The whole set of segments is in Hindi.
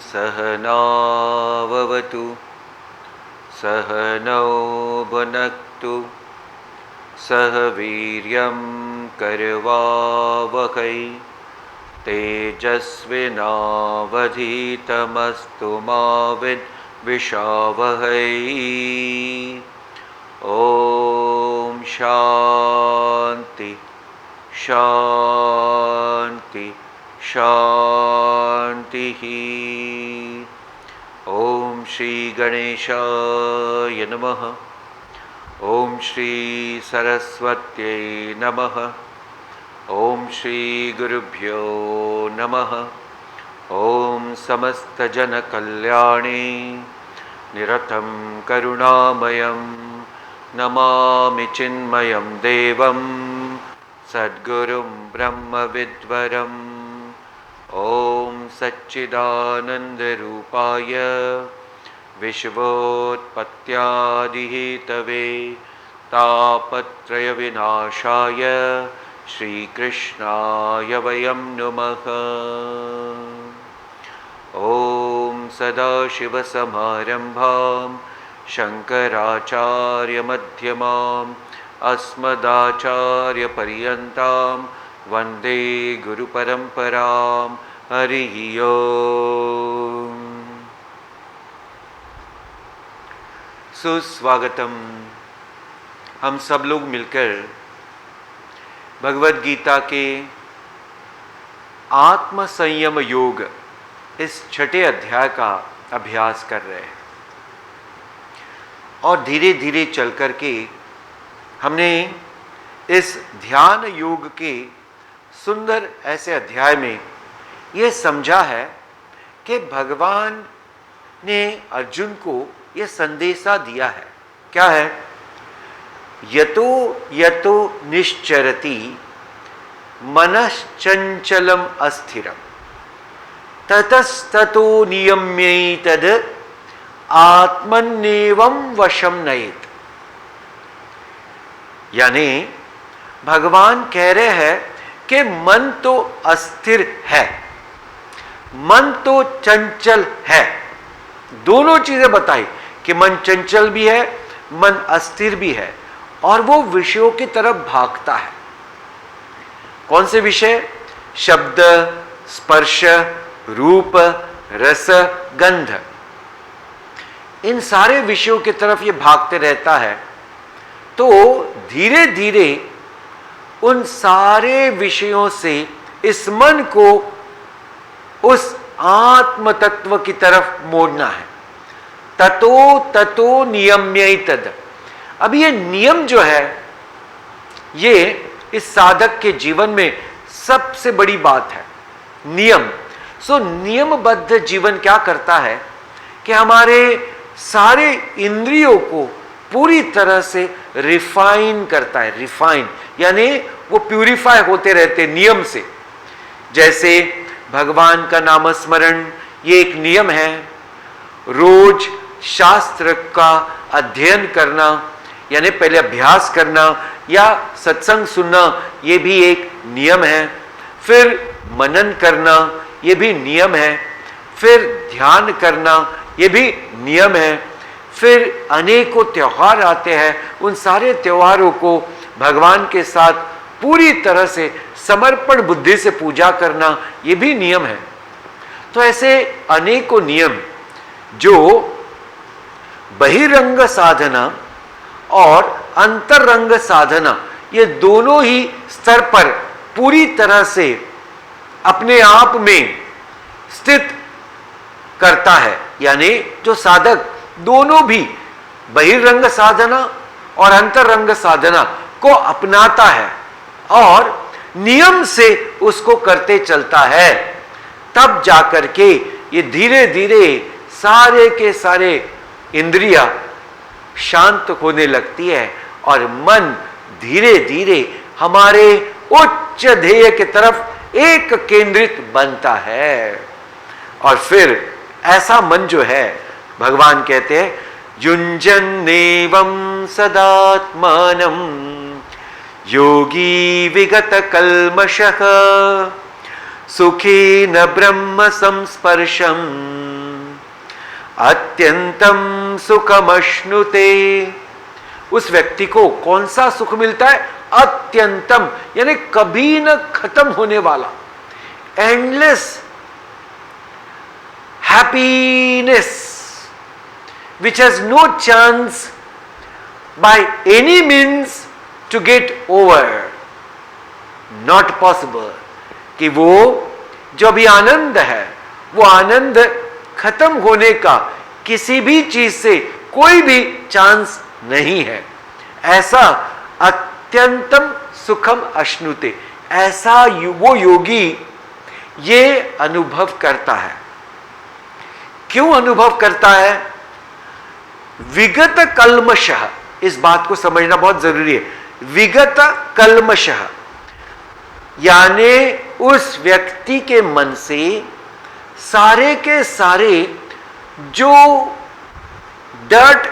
सहनाववतु सहनौ भुनक्तु सह वीर्यं करवावहै तेजस्विनावधीतमस्तु मा विद्विषावहै। ओम शांति शांति शांति। ओम श्री गणेशाय नमः। ओम श्री सरस्वत्यै नमः। ओम श्री गुरुभ्यो नमः। ओम समस्त जन कल्याणे निरतं करुणामयं नमामि चिन्मयं देवं सद्गुरुं ब्रह्मविद्वरम्। ओम सच्चिदानंद रूपाय विश्वोत्पत्त्यादिहेतवे तापत्रय विनाशाय श्रीकृष्णाय वयं नुमः। ओम सदाशिवसमारम्भां शंकराचार्यमध्यमाम् अस्मदाचार्यपर्यन्तां वन्दे गुरुपरम्परां। हरिः ओम। सुस्वागतम। हम सब लोग मिलकर भगवद गीता के आत्म संयम योग इस छठे अध्याय का अभ्यास कर रहे हैं और धीरे धीरे चल कर के हमने इस ध्यान योग के सुंदर ऐसे अध्याय में ये समझा है कि भगवान ने अर्जुन को ये संदेशा दिया है। क्या है? यतो यतो निश्चरति मनश्चंचलम अस्थिरम ततस्ततो नियम्यैतद् आत्मन्नेवं वशं नयेत्। यानी भगवान कह रहे हैं कि मन तो अस्थिर है, मन तो चंचल है। दोनों चीजें बताई कि मन चंचल भी है, मन अस्थिर भी है और वो विषयों की तरफ भागता है। कौन से विषय? शब्द, स्पर्श, रूप, रस, गंध। इन सारे विषयों की तरफ ये भागते रहता है। तो धीरे धीरे उन सारे विषयों से इस मन को उस आत्म तत्व की तरफ मोड़ना है। ततो ततो नियम्यैतद्। अब ये नियम जो है ये इस साधक के जीवन में सबसे बड़ी बात है। नियम। नियमबद्ध जीवन क्या करता है कि हमारे सारे इंद्रियों को पूरी तरह से रिफाइन करता है। रिफाइन यानी वो प्यूरिफाई होते रहते नियम से। जैसे भगवान का नामस्मरण ये एक नियम है। रोज शास्त्र का अध्ययन करना यानी पहले अभ्यास करना या सत्संग सुनना ये भी एक नियम है। फिर मनन करना ये भी नियम है। फिर ध्यान करना ये भी नियम है। फिर अनेकों त्योहार आते हैं, उन सारे त्योहारों को भगवान के साथ पूरी तरह से समर्पण बुद्धि से पूजा करना ये भी नियम है। तो ऐसे अनेकों नियम जो बहिरंग साधना और अंतरंग साधना ये दोनों ही स्तर पर पूरी तरह से अपने आप में स्थित करता है। यानी जो साधक दोनों भी बहिरंग साधना और अंतरंग साधना को अपनाता है और नियम से उसको करते चलता है, तब जाकर के ये धीरे धीरे सारे के सारे इंद्रियां शांत होने लगती है और मन धीरे धीरे हमारे उच्च ध्येय की तरफ एक केंद्रित बनता है। और फिर ऐसा मन जो है भगवान कहते हैं युञ्जन्नेवं सदात्मानं योगी विगत कल्मषः सुखेन ब्रह्म संस्पर्शम् अत्यंतम सुखमश्नुते। उस व्यक्ति को कौन सा सुख मिलता है? अत्यंतम, यानी कभी न खत्म होने वाला, endless happiness, which has no chance by any means to get over, not possible, कि वो जो भी आनंद है वो आनंद खत्म होने का किसी भी चीज से कोई भी चांस नहीं है। ऐसा अत्यंतम सुखम अश्नुते, ऐसा वो योगी ये अनुभव करता है। क्यों अनुभव करता है? विगत कल्मषः, इस बात को समझना बहुत जरूरी है। विगत कल्मषः यानी उस व्यक्ति के मन से सारे के सारे जो डर्ट,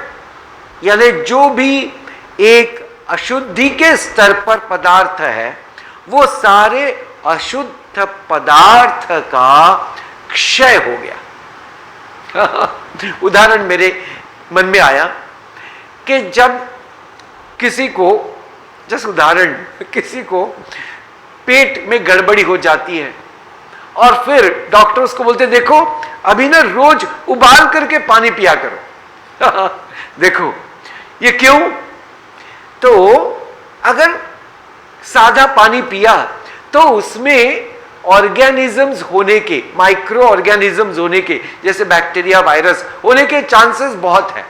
यानी जो भी एक अशुद्धि के स्तर पर पदार्थ है, वो सारे अशुद्ध पदार्थ का क्षय हो गया। उदाहरण मेरे मन में आया कि जब किसी को, जस्ट उदाहरण, किसी को पेट में गड़बड़ी हो जाती है और फिर डॉक्टर उसको बोलते हैं देखो अभी ना रोज उबाल करके पानी पिया करो। देखो ये क्यों? तो अगर सादा पानी पिया तो उसमें ऑर्गेनिजम्स होने के, माइक्रो ऑर्गेनिजम्स होने के, जैसे बैक्टीरिया, वायरस होने के चांसेस बहुत है।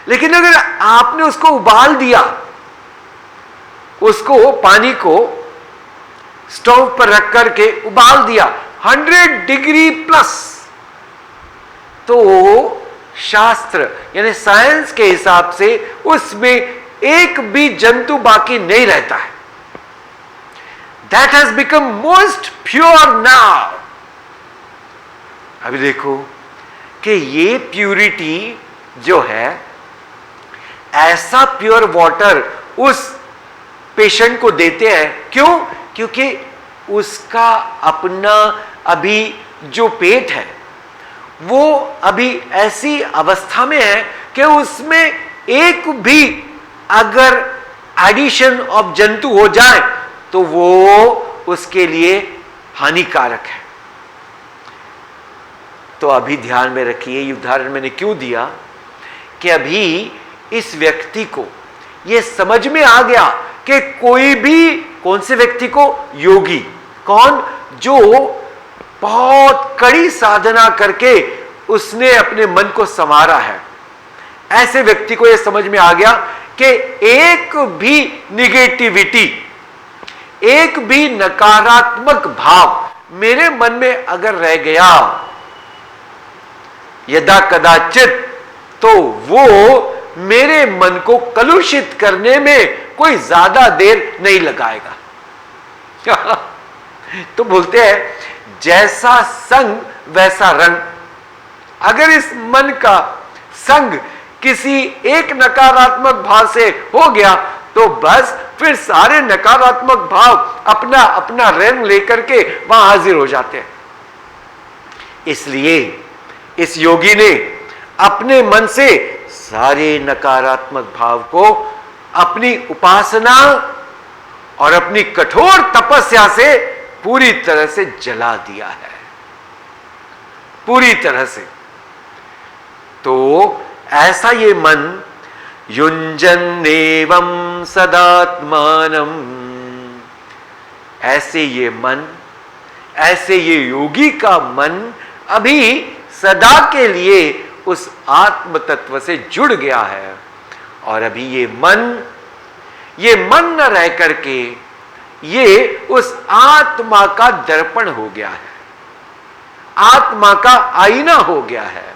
लेकिन अगर आपने उसको उबाल दिया, उसको पानी को स्टोव पर रख करके उबाल दिया 100 डिग्री प्लस, तो शास्त्र यानी साइंस के हिसाब से उसमें एक भी जंतु बाकी नहीं रहता है। That has become most pure now. अभी देखो कि ये प्यूरिटी जो है, ऐसा प्योर वाटर उस पेशेंट को देते हैं। क्यों? क्योंकि उसका अपना अभी जो पेट है वो अभी ऐसी अवस्था में है कि उसमें एक भी अगर एडिशन ऑफ जंतु हो जाए तो वो उसके लिए हानिकारक है। तो अभी ध्यान में रखिए, ये उदाहरण मैंने क्यों दिया कि अभी इस व्यक्ति को ये समझ में आ गया कि कोई भी, कौन से व्यक्ति को? योगी। कौन? जो बहुत कड़ी साधना करके उसने अपने मन को संवारा है। ऐसे व्यक्ति को यह समझ में आ गया कि एक भी निगेटिविटी, एक भी नकारात्मक भाव मेरे मन में अगर रह गया यदा कदाचित, तो वो मेरे मन को कलुषित करने में कोई ज्यादा देर नहीं लगाएगा। तो बोलते हैं जैसा संग वैसा रंग। अगर इस मन का संग किसी एक नकारात्मक भाव से हो गया तो बस फिर सारे नकारात्मक भाव अपना अपना रंग लेकर के वहां हाजिर हो जाते हैं। इसलिए इस योगी ने अपने मन से सारे नकारात्मक भाव को अपनी उपासना और अपनी कठोर तपस्या से पूरी तरह से जला दिया है, पूरी तरह से। तो ऐसा ये मन युञ्जन्नेवं सदात्मानम, ऐसे ये मन, ऐसे ये योगी का मन अभी सदा के लिए उस आत्म तत्व से जुड़ गया है। और अभी ये मन न रह करके ये उस आत्मा का दर्पण हो गया है, आत्मा का आईना हो गया है।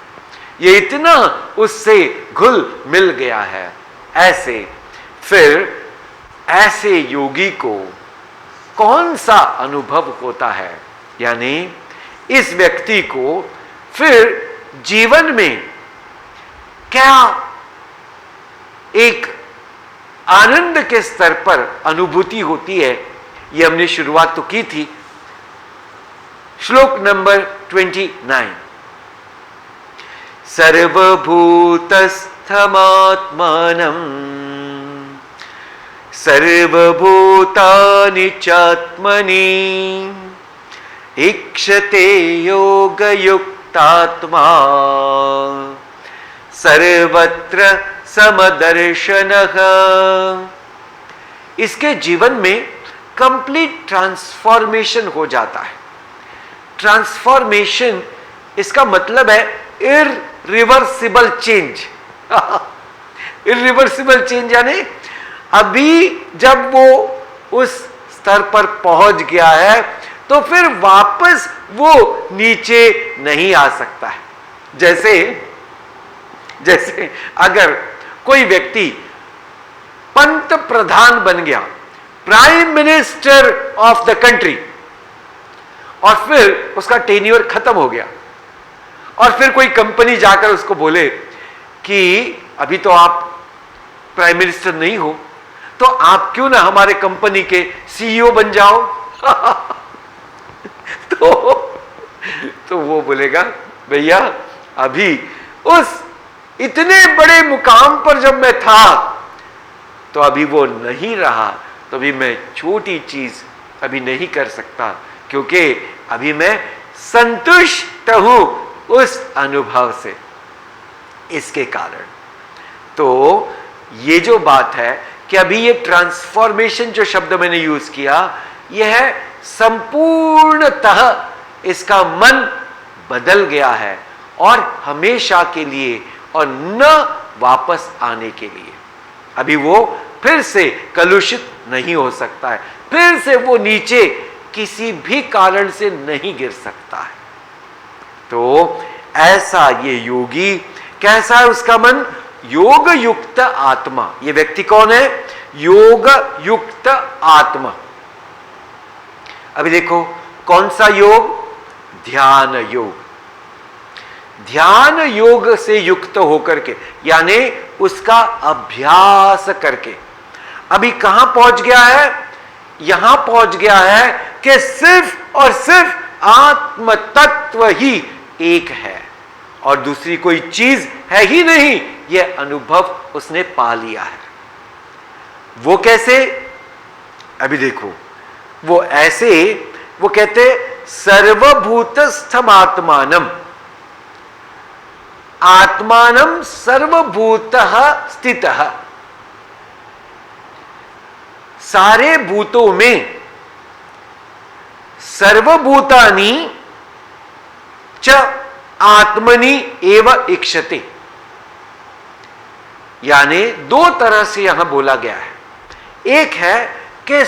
ये इतना उससे घुल मिल गया है। ऐसे फिर ऐसे योगी को कौन सा अनुभव होता है? यानी इस व्यक्ति को फिर जीवन में क्या एक आनंद के स्तर पर अनुभूति होती है? ये हमने शुरुआत तो की थी। श्लोक नंबर 29, सर्वभूतस्थमात्मानं सर्वभूतानि चात्मनि ईक्षते योगयुक्तात्मा सर्वत्र समदर्शनः। इसके जीवन में कंप्लीट ट्रांसफॉर्मेशन हो जाता है। ट्रांसफॉर्मेशन इसका मतलब है इररिवर्सिबल चेंज। इररिवर्सिबल चेंज यानी अभी जब वो उस स्तर पर पहुंच गया है तो फिर वापस वो नीचे नहीं आ सकता है। जैसे अगर कोई व्यक्ति पंत प्रधान बन गया, prime minister of the country, और फिर उसका टेन्योर खत्म हो गया, और फिर कोई कंपनी जाकर उसको बोले कि अभी तो आप प्राइम मिनिस्टर नहीं हो, तो आप क्यों ना हमारे कंपनी के सीईओ बन जाओ। तो वो बोलेगा भैया अभी उस इतने बड़े मुकाम पर जब मैं था तो अभी वो नहीं रहा, तो अभी मैं छोटी चीज अभी नहीं कर सकता, क्योंकि अभी मैं संतुष्ट हूं उस अनुभव से। इसके कारण तो ये जो बात है कि अभी ये ट्रांसफॉर्मेशन जो शब्द मैंने यूज किया, यह संपूर्णतः इसका मन बदल गया है और हमेशा के लिए, और न वापस आने के लिए। अभी वो फिर से कलुषित नहीं हो सकता है, फिर से वो नीचे किसी भी कारण से नहीं गिर सकता है। तो ऐसा ये योगी, कैसा है उसका मन? योग युक्त आत्मा। ये व्यक्ति कौन है? योग युक्त आत्मा। अभी देखो कौन सा योग? ध्यान योग। ध्यान योग से युक्त होकर के, यानी उसका अभ्यास करके अभी कहां पहुंच गया है? यहां पहुंच गया है कि सिर्फ और सिर्फ आत्म तत्व ही एक है और दूसरी कोई चीज है ही नहीं। यह अनुभव उसने पा लिया है। वो कैसे? अभी देखो वो ऐसे, वो कहते सर्वभूतस्थम आत्मानम, आत्मानम सर्वभूतः स्थितः। सारे भूतों में सर्वभूतानि च आत्मनि एव इक्षते, यानी दो तरह से यहां बोला गया है। एक है कि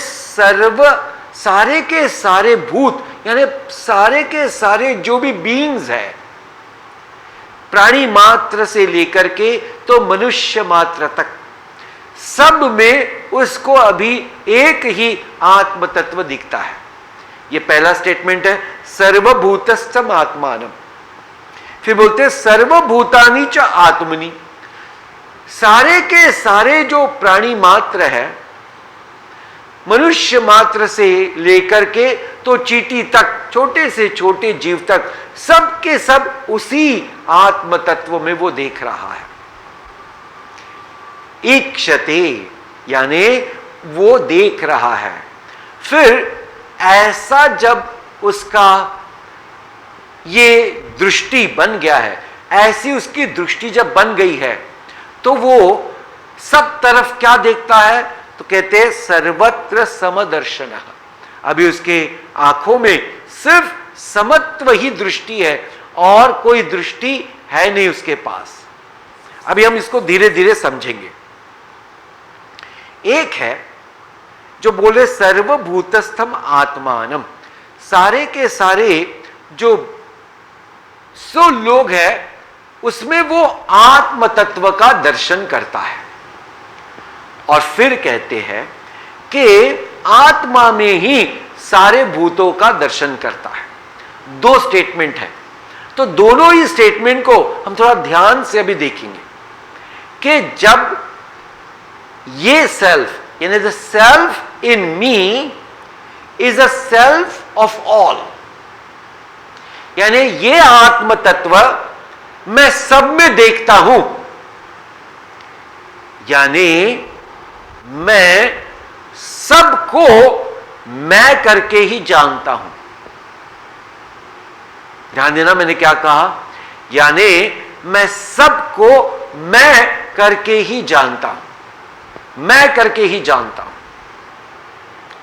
सारे के सारे भूत, यानी सारे के सारे जो भी बीइंग्स है, प्राणी मात्र से लेकर के तो मनुष्य मात्र तक, सब में उसको अभी एक ही आत्म तत्व दिखता है। यह पहला स्टेटमेंट है, सर्वभूतस्थम आत्मानम। फिर बोलते हैं सर्वभूतानि च आत्मनि, सारे के सारे जो प्राणी मात्र है, मनुष्य मात्र से लेकर के तो चींटी तक, छोटे से छोटे जीव तक, सब के सब उसी आत्म तत्व में वो देख रहा है। ईक्षते यानी वो देख रहा है। फिर ऐसा जब उसका ये दृष्टि बन गया है, ऐसी उसकी दृष्टि जब बन गई है, तो वो सब तरफ क्या देखता है? तो कहते हैं सर्वत्र समदर्शनः। अभी उसके आंखों में सिर्फ समत्व ही दृष्टि है और कोई दृष्टि है नहीं उसके पास। अभी हम इसको धीरे धीरे समझेंगे। एक है जो बोले सर्वभूतस्थम आत्मानम, सारे के सारे जो सो लोग हैं उसमें वो आत्म तत्व का दर्शन करता है। और फिर कहते हैं कि आत्मा में ही सारे भूतों का दर्शन करता है। दो स्टेटमेंट है, तो दोनों ही स्टेटमेंट को हम थोड़ा ध्यान से अभी देखेंगे कि जब ये सेल्फ, यानी the self in me is a self of all, यानी ये आत्म तत्व मैं सब में देखता हूं, यानी मैं सबको मैं करके ही जानता हूं। ध्यान देना मैंने क्या कहा, यानी मैं सबको मैं करके ही जानता हूं, मैं करके ही जानता हूं।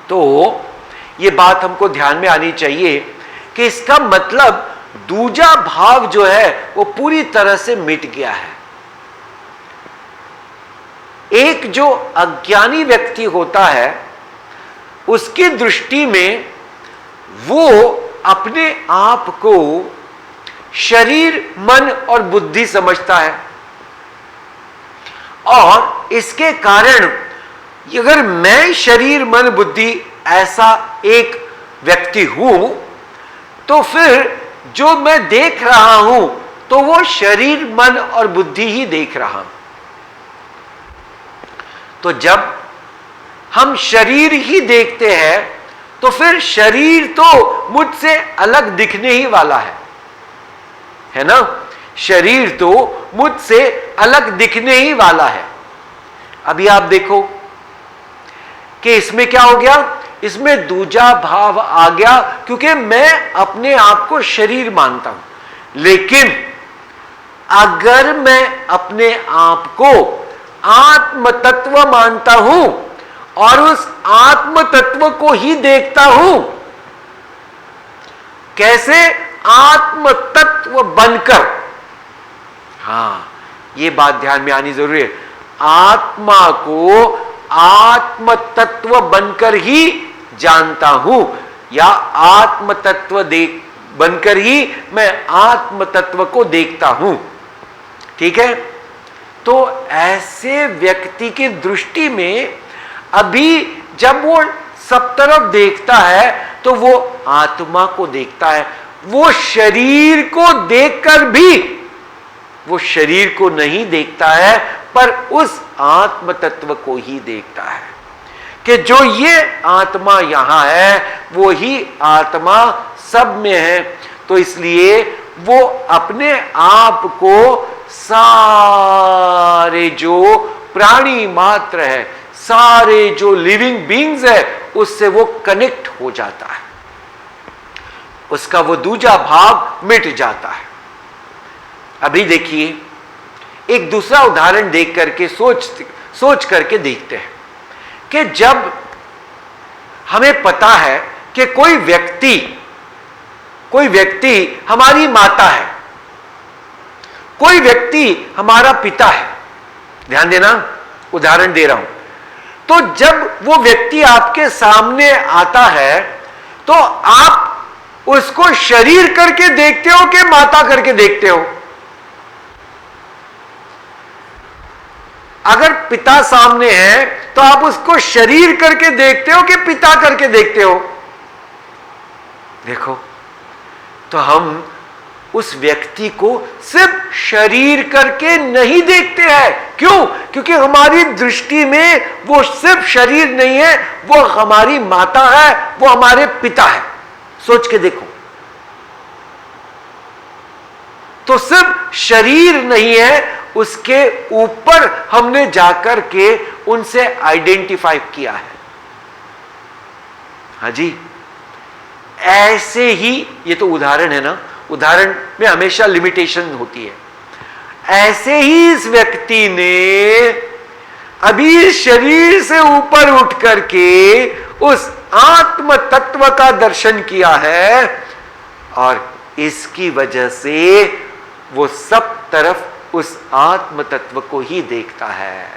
तो यह बात हमको ध्यान में आनी चाहिए कि इसका मतलब दूजा भाव जो है वो पूरी तरह से मिट गया है। एक जो अज्ञानी व्यक्ति होता है उसकी दृष्टि में वो अपने आप को शरीर, मन और बुद्धि समझता है, और इसके कारण अगर मैं शरीर, मन, बुद्धि ऐसा एक व्यक्ति हूं तो फिर जो मैं देख रहा हूं तो वो शरीर, मन और बुद्धि ही देख रहा हूं। तो जब हम शरीर ही देखते हैं तो फिर शरीर तो मुझसे अलग दिखने ही वाला है ना? शरीर तो मुझसे अलग दिखने ही वाला है। अभी आप देखो कि इसमें क्या हो गया, इसमें दूजा भाव आ गया, क्योंकि मैं अपने आप को शरीर मानता हूं। लेकिन अगर मैं अपने आप को आत्म तत्व मानता हूं और उस आत्म तत्व को ही देखता हूं, कैसे? आत्म तत्व बनकर। हां, यह बात ध्यान में आनी जरूरी है। आत्मा को आत्म तत्व बनकर ही जानता हूं, या आत्म तत्व बनकर ही मैं आत्म तत्व को देखता हूं। ठीक है? तो ऐसे व्यक्ति की दृष्टि में अभी जब वो सब तरफ देखता है तो वो आत्मा को देखता है, वो शरीर को देखकर भी वो शरीर को नहीं देखता है, पर उस आत्म तत्व को ही देखता है कि जो ये आत्मा यहां है वो ही आत्मा सब में है। तो इसलिए वो अपने आप को सारे जो प्राणी मात्र है, सारे जो लिविंग बीइंग्स है, उससे वो कनेक्ट हो जाता है, उसका वो दूजा भाव मिट जाता है। अभी देखिए एक दूसरा उदाहरण देख करके सोच करके देखते हैं कि जब हमें पता है कि कोई व्यक्ति हमारी माता है, कोई व्यक्ति हमारा पिता है, ध्यान देना उदाहरण दे रहा हूं, तो जब वो व्यक्ति आपके सामने आता है तो आप उसको शरीर करके देखते हो कि माता करके देखते हो? अगर पिता सामने है तो आप उसको शरीर करके देखते हो कि पिता करके देखते हो? देखो, तो हम उस व्यक्ति को सिर्फ शरीर करके नहीं देखते हैं। क्यों? क्योंकि हमारी दृष्टि में वो सिर्फ शरीर नहीं है, वो हमारी माता है, वो हमारे पिता है। सोच के देखो, तो सिर्फ शरीर नहीं है, उसके ऊपर हमने जाकर के उनसे आइडेंटिफाई किया है। हाँ जी, ऐसे ही, ये तो उदाहरण है ना, उदाहरण में हमेशा लिमिटेशन होती है। ऐसे ही इस व्यक्ति ने अभी शरीर से ऊपर उठ करके उस आत्म तत्व का दर्शन किया है, और इसकी वजह से वो सब तरफ उस आत्म तत्व को ही देखता है।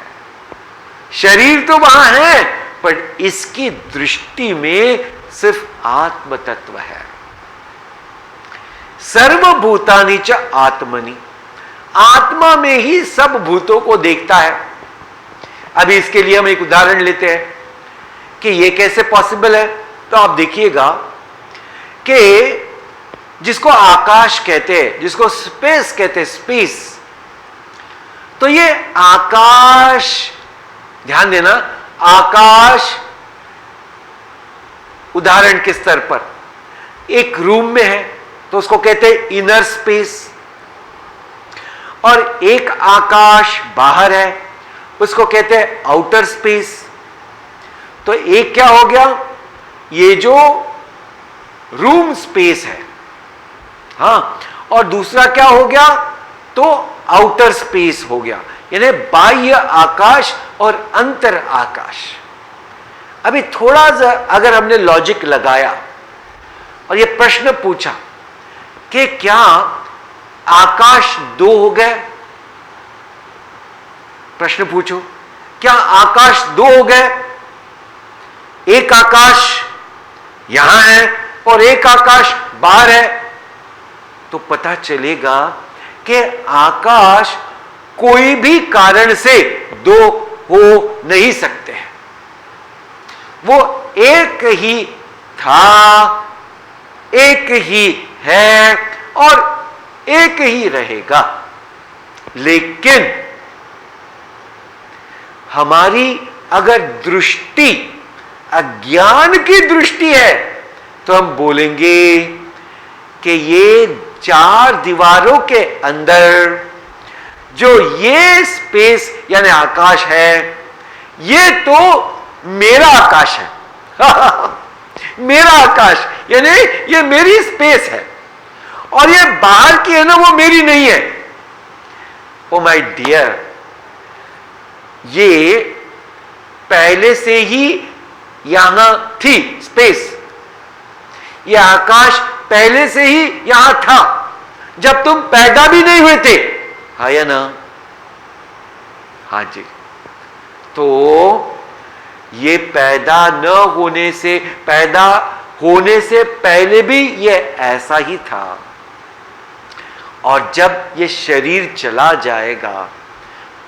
शरीर तो वहां है, पर इसकी दृष्टि में सिर्फ आत्म तत्व है। सर्वभूतानि च आत्मनि, आत्मा में ही सब भूतों को देखता है। अभी इसके लिए हम एक उदाहरण लेते हैं कि यह कैसे पॉसिबल है। तो आप देखिएगा कि जिसको आकाश कहते हैं, जिसको स्पेस कहते हैं, स्पेस, तो ये आकाश, ध्यान देना, आकाश उदाहरण के स्तर पर एक रूम में है तो उसको कहते हैं इनर स्पेस। और एक आकाश बाहर है, उसको कहते हैं आउटर स्पेस। तो एक क्या हो गया, ये जो रूम स्पेस है, हां, और दूसरा क्या हो गया, तो आउटर स्पेस हो गया, यानी बाह्य आकाश और अंतर आकाश। अभी थोड़ा सा अगर हमने लॉजिक लगाया और ये प्रश्न पूछा कि क्या आकाश दो हो गए, प्रश्न पूछो, क्या आकाश दो हो गए? एक आकाश यहां है और एक आकाश बाहर है, तो पता चलेगा कि आकाश कोई भी कारण से दो हो नहीं सकते हैं। वो एक ही था, एक ही है और एक ही रहेगा। लेकिन हमारी अगर दृष्टि अज्ञान की दृष्टि है तो हम बोलेंगे कि ये चार दीवारों के अंदर जो ये स्पेस यानी आकाश है, ये तो मेरा आकाश है। मेरा आकाश यानी ये मेरी स्पेस है, और ये बाहर की है ना, वो मेरी नहीं है। ओ माय डियर, ये पहले से ही यहां थी स्पेस, ये आकाश पहले से ही यहां था जब तुम पैदा भी नहीं हुए थे, हा या ना? हाँ जी। तो ये पैदा न होने से, पैदा होने से पहले भी ये ऐसा ही था, और जब ये शरीर चला जाएगा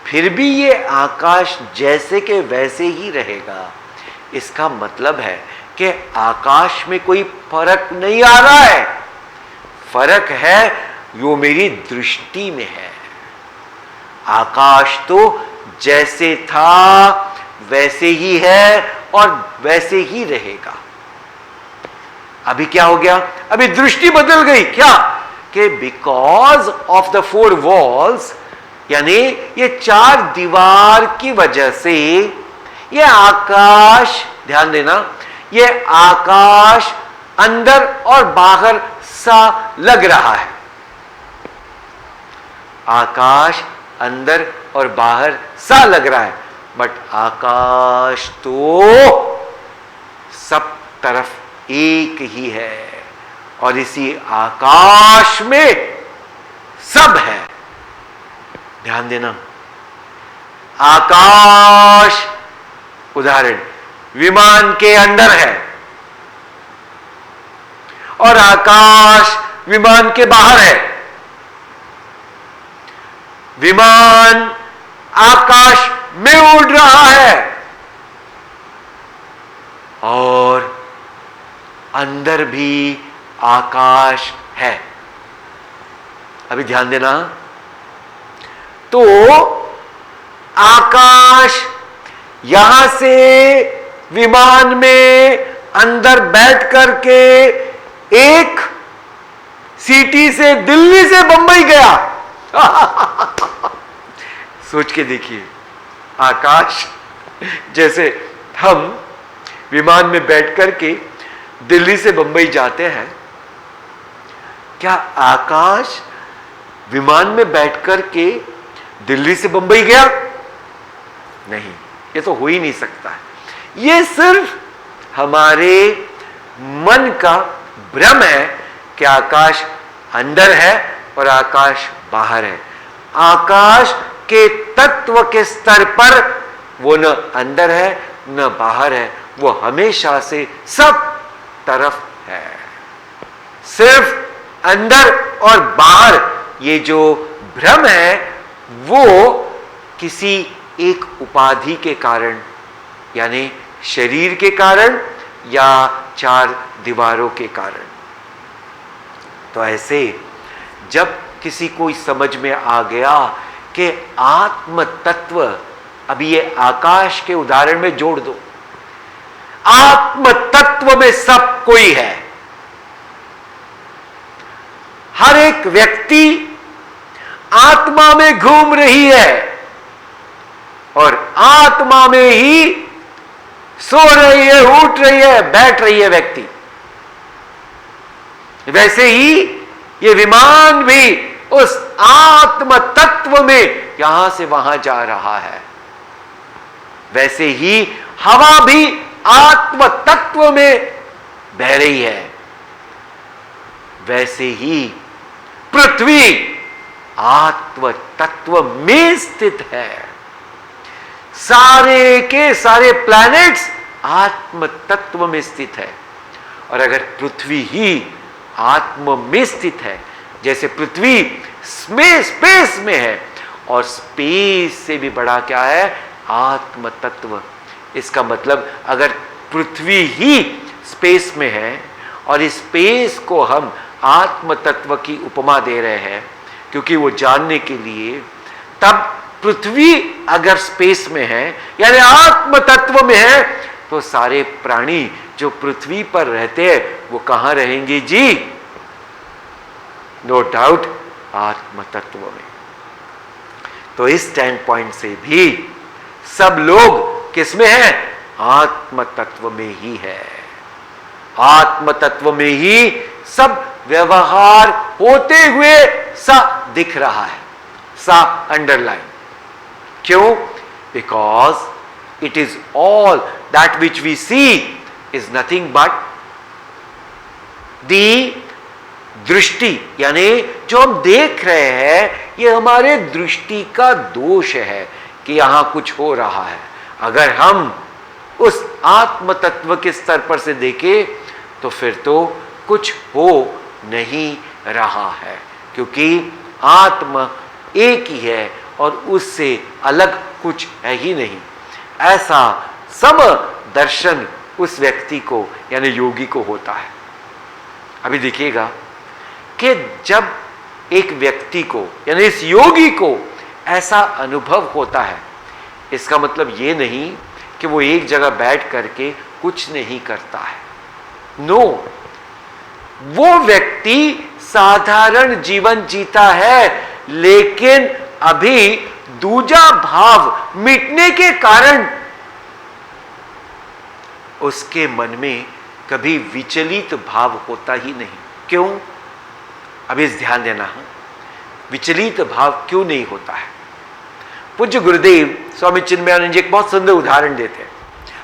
फिर भी ये आकाश जैसे के वैसे ही रहेगा। इसका मतलब है कि आकाश में कोई फर्क नहीं आ रहा है, फर्क है जो मेरी दृष्टि में है। आकाश तो जैसे था वैसे ही है और वैसे ही रहेगा। अभी क्या हो गया, अभी दृष्टि बदल गई। क्या कि because of the four walls, यानी ये चार दीवार की वजह से ये आकाश, ध्यान देना, ये आकाश अंदर और बाहर सा लग रहा है। आकाश अंदर और बाहर सा लग रहा है, बट आकाश तो सब तरफ एक ही है, और इसी आकाश में सब है। ध्यान देना, आकाश उदाहरण विमान के अंदर है और आकाश विमान के बाहर है। विमान आकाश में उड़ रहा है और अंदर भी आकाश है। अभी ध्यान देना, तो आकाश यहां से विमान में अंदर बैठ करके एक सिटी से, दिल्ली से बंबई गया। सोच के देखिए, आकाश जैसे हम विमान में बैठ करके दिल्ली से बंबई जाते हैं, क्या आकाश विमान में बैठ करके दिल्ली से बंबई गया? नहीं, ये तो हो ही नहीं सकता है। ये सिर्फ हमारे मन का भ्रम है कि आकाश अंदर है और आकाश बाहर है। आकाश के तत्व के स्तर पर वो न अंदर है न बाहर है, वो हमेशा से सब तरफ है। सिर्फ अंदर और बाहर ये जो भ्रम है वो किसी एक उपाधि के कारण, यानी शरीर के कारण या चार दीवारों के कारण। तो ऐसे जब किसी को समझ में आ गया कि आत्म तत्व, अभी ये आकाश के उदाहरण में जोड़ दो, आत्म तत्व में सब कोई है। हर एक व्यक्ति आत्मा में घूम रही है और आत्मा में ही सो रही है, उठ रही है, बैठ रही है व्यक्ति। वैसे ही ये विमान भी उस आत्म तत्व में यहां से वहां जा रहा है। वैसे ही हवा भी आत्म तत्व में बह रही है। वैसे ही पृथ्वी आत्म तत्व में स्थित है। सारे के सारे प्लैनेट्स आत्म तत्व में स्थित है। और अगर पृथ्वी ही आत्म में स्थित है, जैसे पृथ्वी स्पेस में है, और स्पेस से भी बड़ा क्या है? आत्म तत्व। इसका मतलब अगर पृथ्वी ही स्पेस में है और इस स्पेस को हम आत्म तत्व की उपमा दे रहे हैं, क्योंकि वो जानने के लिए, तब पृथ्वी अगर स्पेस में है यानी आत्म तत्व में है, तो सारे प्राणी जो पृथ्वी पर रहते हैं वो कहां रहेंगे जी? नो डाउट आत्म तत्व में। तो इस स्टैंड पॉइंट से भी सब लोग किस में है? आत्म तत्व में ही है। आत्म तत्व में ही सब व्यवहार होते हुए सा दिख रहा है, सा अंडरलाइन। क्यों? Because it is all that which we see is nothing but the दृष्टि, यानी जो हम देख रहे हैं ये हमारे दृष्टि का दोष है कि यहां कुछ हो रहा है। अगर हम उस आत्म तत्व के स्तर पर से देखें तो फिर तो कुछ हो नहीं रहा है, क्योंकि आत्मा एक ही है और उससे अलग कुछ है ही नहीं। ऐसा सम दर्शन उस व्यक्ति को यानी योगी को होता है। अभी देखिएगा कि जब एक व्यक्ति को यानी इस योगी को ऐसा अनुभव होता है, इसका मतलब ये नहीं कि वो एक जगह बैठ करके कुछ नहीं करता है। नो, वो व्यक्ति साधारण जीवन जीता है, लेकिन अभी दूजा भाव मिटने के कारण उसके मन में कभी विचलित भाव होता ही नहीं। क्यों? अभी इस ध्यान देना है, विचलित भाव क्यों नहीं होता है? पूज्य गुरुदेव स्वामी चिन्मयानंद जी एक बहुत सुंदर उदाहरण देते हैं।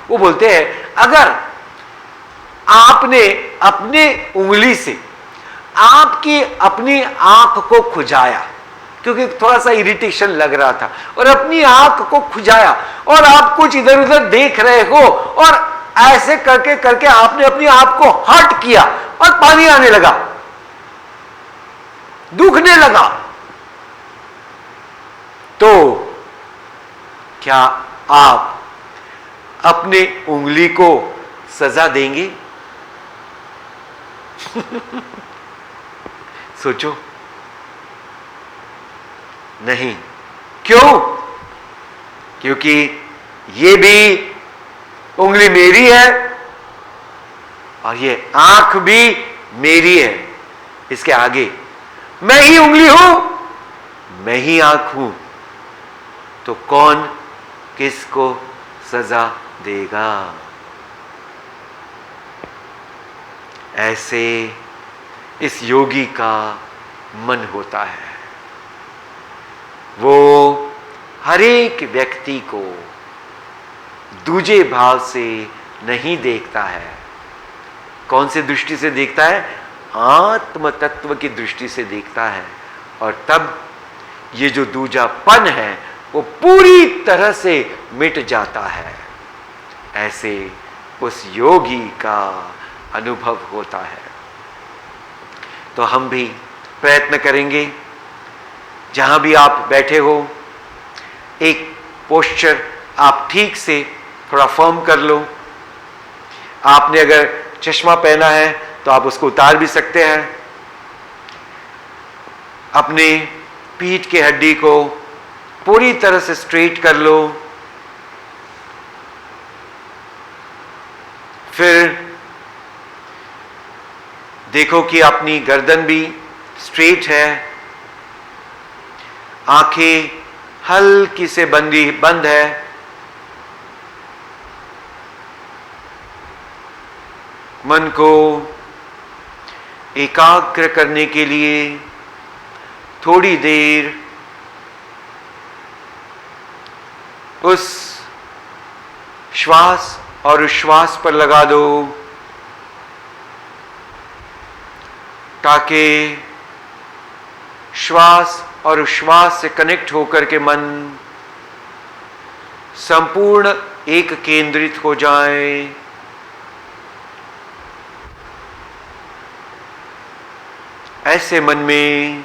वो बोलते हैं, अगर आपने अपने उंगली से आपकी अपनी आंख को खुजाया, क्योंकि थोड़ा सा इरिटेशन लग रहा था, और अपनी आंख को खुजाया और आप कुछ इधर उधर देख रहे हो, और ऐसे करके करके आपने अपनी आंख को हट किया और पानी आने लगा, दुखने लगा, तो क्या आप अपने उंगली को सजा देंगे? सोचो, नहीं। क्यों? क्योंकि ये भी उंगली मेरी है और ये आंख भी मेरी है। इसके आगे मैं ही उंगली हूं, मैं ही आंख हूं, तो कौन किसको सजा देगा? ऐसे इस योगी का मन होता है। वो हर एक व्यक्ति को दूजे भाव से नहीं देखता है। कौन से दृष्टि से देखता है? आत्म तत्व की दृष्टि से देखता है। और तब ये जो दूजापन है वो पूरी तरह से मिट जाता है। ऐसे उस योगी का अनुभव होता है। तो हम भी प्रयत्न करेंगे, जहां भी आप बैठे हो, एक पोस्चर आप ठीक से थोड़ा फर्म कर लो। आपने अगर चश्मा पहना है तो आप उसको उतार भी सकते हैं। अपने पीठ के हड्डी को पूरी तरह से स्ट्रेट कर लो। फिर देखो कि अपनी गर्दन भी स्ट्रेट है। आंखें हल्की से बंद है। मन को एकाग्र करने के लिए थोड़ी देर उस श्वास और उच्छ्वास पर लगा दो, ताकि श्वास और उच्छ्वास से कनेक्ट होकर के मन संपूर्ण एक केंद्रित हो जाए। ऐसे मन में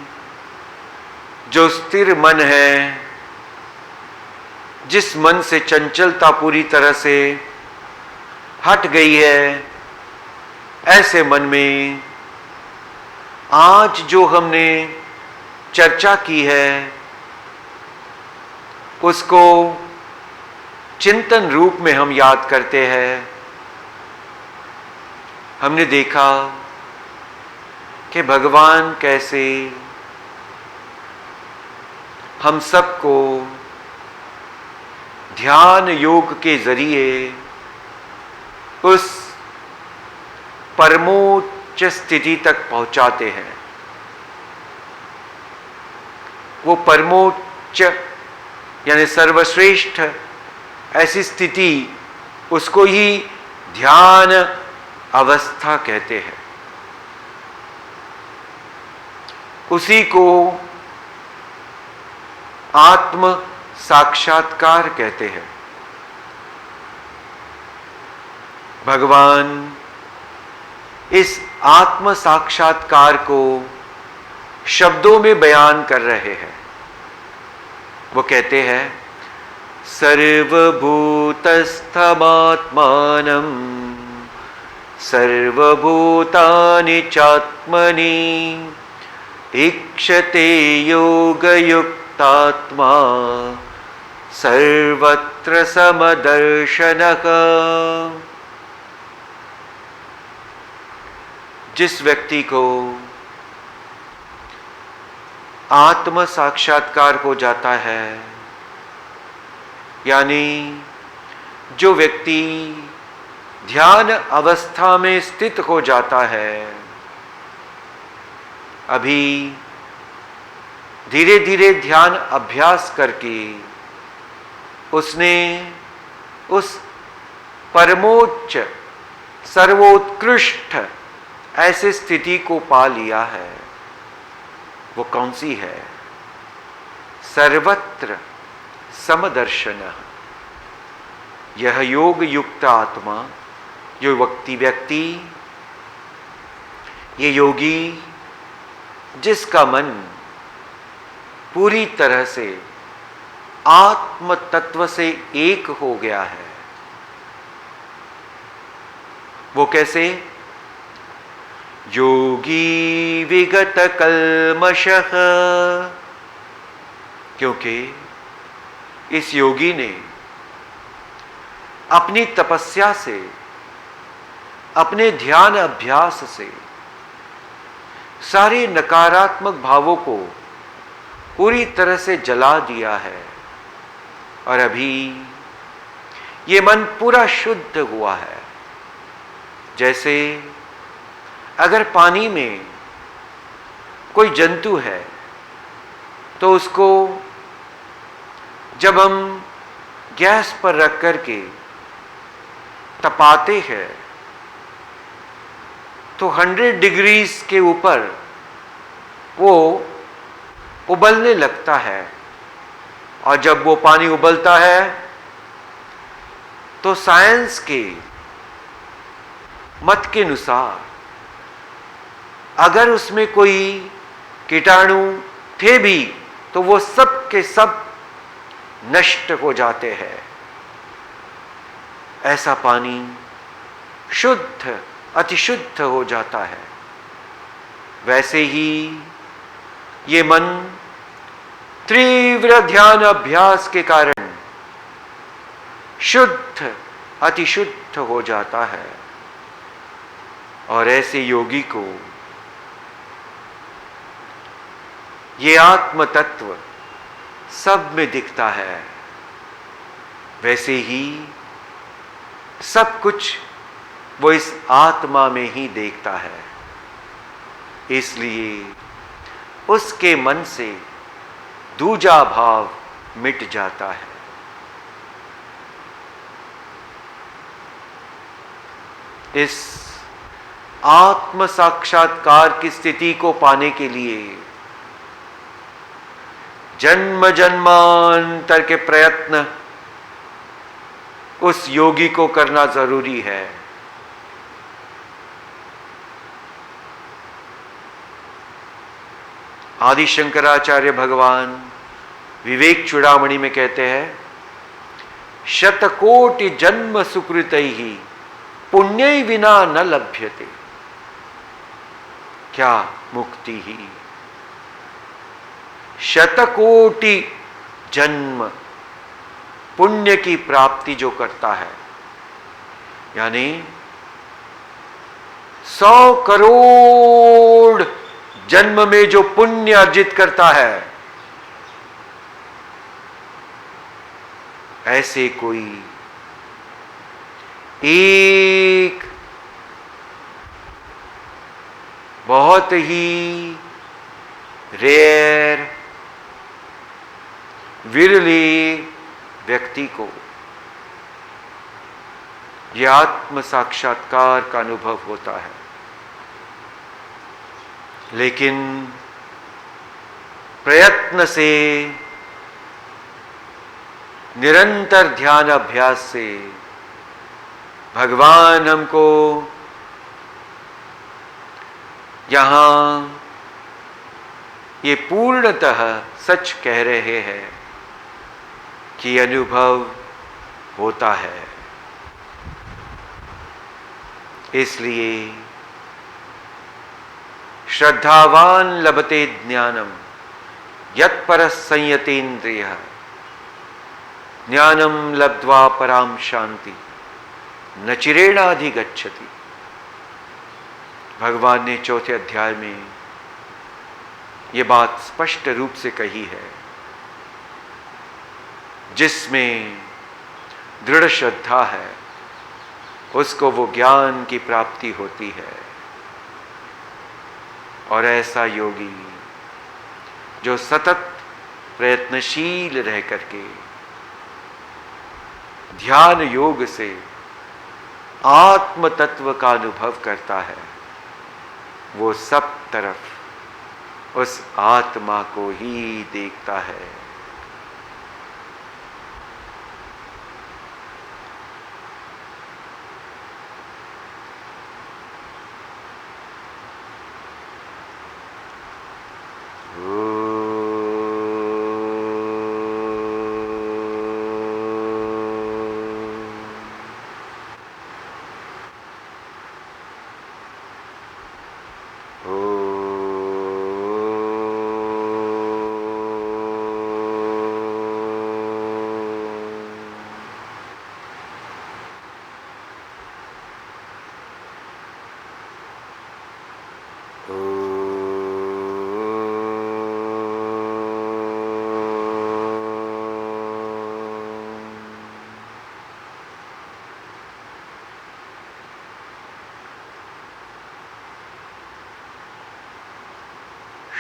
जो स्थिर मन है, जिस मन से चंचलता पूरी तरह से हट गई है, ऐसे मन में आज जो हमने चर्चा की है उसको चिंतन रूप में हम याद करते हैं। हमने देखा कि भगवान कैसे हम सबको ध्यान योग के जरिए उस परमोच्च स्थिति तक पहुंचाते हैं। वो परमोच्च यानी सर्वश्रेष्ठ ऐसी स्थिति, उसको ही ध्यान अवस्था कहते हैं। उसी को आत्म साक्षात्कार कहते हैं। भगवान इस आत्म साक्षात्कार को शब्दों में बयान कर रहे हैं। वो कहते हैं, सर्वभूतस्थमात्मानं सर्वभूतानि चात्मनि ईक्षते योगयुक्तात्मा सर्वत्र समदर्शनः। जिस व्यक्ति को आत्म साक्षात्कार हो जाता है, यानी जो व्यक्ति ध्यान अवस्था में स्थित हो जाता है, अभी धीरे धीरे ध्यान अभ्यास करके उसने उस परमोच्च सर्वोत्कृष्ट ऐसे स्थिति को पा लिया है। वो कौन सी है? सर्वत्र समदर्शन। यह योग युक्त आत्मा, जो व्यक्ति, ये योगी, जिसका मन पूरी तरह से आत्म तत्व से एक हो गया है। वो कैसे? योगी विगत कल्मषः। क्योंकि इस योगी ने अपनी तपस्या से, अपने ध्यान अभ्यास से सारे नकारात्मक भावों को पूरी तरह से जला दिया है, और अभी ये मन पूरा शुद्ध हुआ है। जैसे अगर पानी में कोई जंतु है तो उसको जब हम गैस पर रख करके तपाते हैं तो 100 डिग्रीज के ऊपर वो उबलने लगता है, और जब वो पानी उबलता है तो साइंस के मत के अनुसार अगर उसमें कोई कीटाणु थे भी तो वो सब के सब नष्ट हो जाते हैं। ऐसा पानी शुद्ध, अतिशुद्ध हो जाता है। वैसे ही ये मन तीव्र ध्यान अभ्यास के कारण शुद्ध, अतिशुद्ध हो जाता है, और ऐसे योगी को ये आत्म तत्व सब में दिखता है, वैसे ही सब कुछ वो इस आत्मा में ही देखता है। इसलिए उसके मन से दूजा भाव मिट जाता है। इस आत्म साक्षात्कार की स्थिति को पाने के लिए जन्म जन्मांतर के प्रयत्न उस योगी को करना जरूरी है। आदि शंकराचार्य भगवान विवेक चूड़ामणि में कहते हैं, शतकोटि जन्म सुकृतैहि पुण्य विना न लभ्यते, क्या मुक्ति ही। शतकोटि जन्म पुण्य की प्राप्ति जो करता है, यानी 100 करोड़ जन्म में जो पुण्य अर्जित करता है, ऐसे कोई एक बहुत ही रेयर विरले व्यक्ति को यह आत्म साक्षात्कार का अनुभव होता है। लेकिन प्रयत्न से, निरंतर ध्यान अभ्यास से भगवान हमको यहां ये पूर्णतः सच कह रहे हैं कि अनुभव होता है। इसलिए श्रद्धावान लभते ज्ञानम यत्पर संयतेन्द्रिय ज्ञानम लब्ध्वा पराम शांति न चिरेणाधिगच्छति। भगवान ने चौथे अध्याय में ये बात स्पष्ट रूप से कही है। जिसमें दृढ़ श्रद्धा है उसको वो ज्ञान की प्राप्ति होती है। और ऐसा योगी जो सतत प्रयत्नशील रह करके ध्यान योग से आत्म तत्व का अनुभव करता है, वो सब तरफ उस आत्मा को ही देखता है।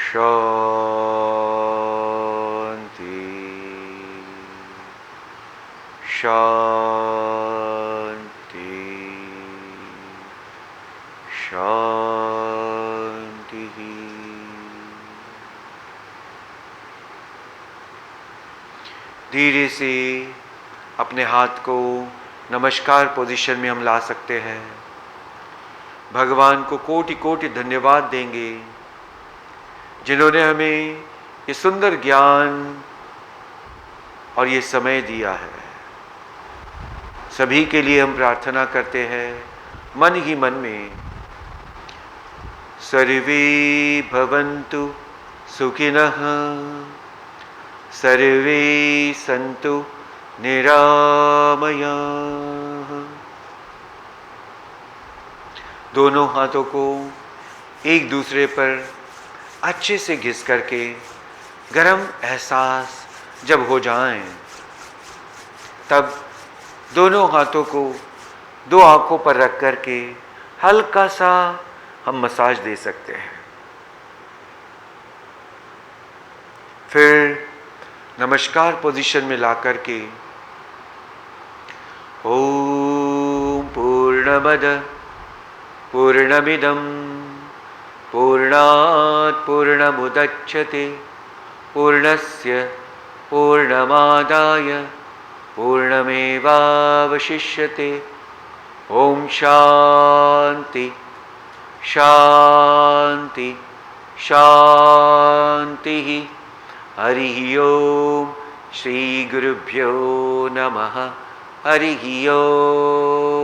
शांति शांति शांति। धीरे से अपने हाथ को नमस्कार पोजीशन में हम ला सकते हैं। भगवान को कोटि कोटि धन्यवाद देंगे जिन्होंने हमें ये सुंदर ज्ञान और ये समय दिया है। सभी के लिए हम प्रार्थना करते हैं मन ही मन में, सर्वे भवन्तु सुखिनः सर्वे सन्तु निरामयाः। दोनों हाथों को एक दूसरे पर अच्छे से घिस करके गरम एहसास जब हो जाएं, तब दोनों हाथों को दो आंखों पर रख करके हल्का सा हम मसाज दे सकते हैं। फिर नमस्कार पोजीशन में ला करके ओम पूर्णमद पूर्णमिदं पूर्णात् पूर्णमुदच्यते पूर्णस्य पूर्णमादाय पूर्णमेवावशिष्यते। ओम शांति शांति शांति। हरि ओम। श्री गुरुभ्यो नमः। हरि ओम।